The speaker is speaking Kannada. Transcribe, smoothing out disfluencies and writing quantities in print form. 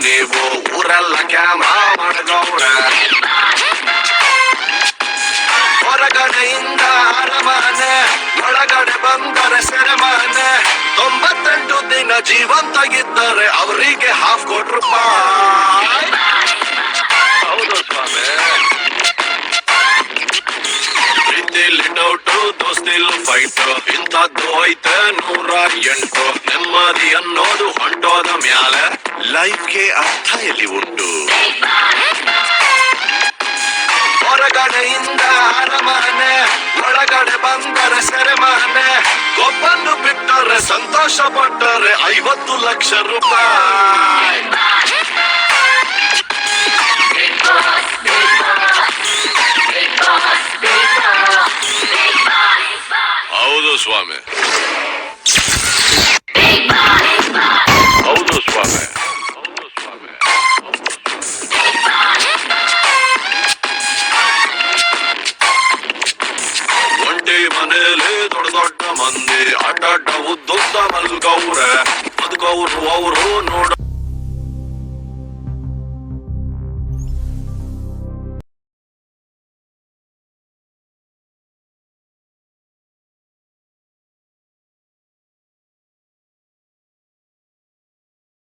ನೀವು ಊರೆಲ್ಲ ಕ್ಯಾಮ್ರಾ ಮಾಡಗೌಡ. ಹೊರಗಡೆಯಿಂದ ಅರಮನೆ, ಒಳಗಡೆ ಬಂದರೆ ಸೆರೆಮನೆ. 98 ದಿನ ಜೀವಂತಾಗಿದ್ದರೆ ಅವರಿಗೆ ₹50,000. ಹೌದು ಸ್ವಾಮಿ. ಪ್ರೀತಿಲಿ ಡೌಟು, ದೋಸ್ತಿಲ್ ಫೈಟು, ಇಂಥದ್ದು ಐತೆ 108. ನೆಮ್ಮದಿ ಅನ್ನೋದು ಹೊಂಟೋದ ಮ್ಯಾಲೆ ಲೈಫ್ಗೆ ಅರ್ಥ ಎಲ್ಲಿ ಉಂಟು. ಹೊರಗಡೆಯಿಂದ ಅರಮನೆ, ಒಳಗಡೆ ಬಂದರೆ ಸೆರೆಮನೆ. ಒಬ್ಬನ್ನು ಬಿಟ್ಟರೆ ಸಂತೋಷ ಪಟ್ಟರೆ ₹50,00,000.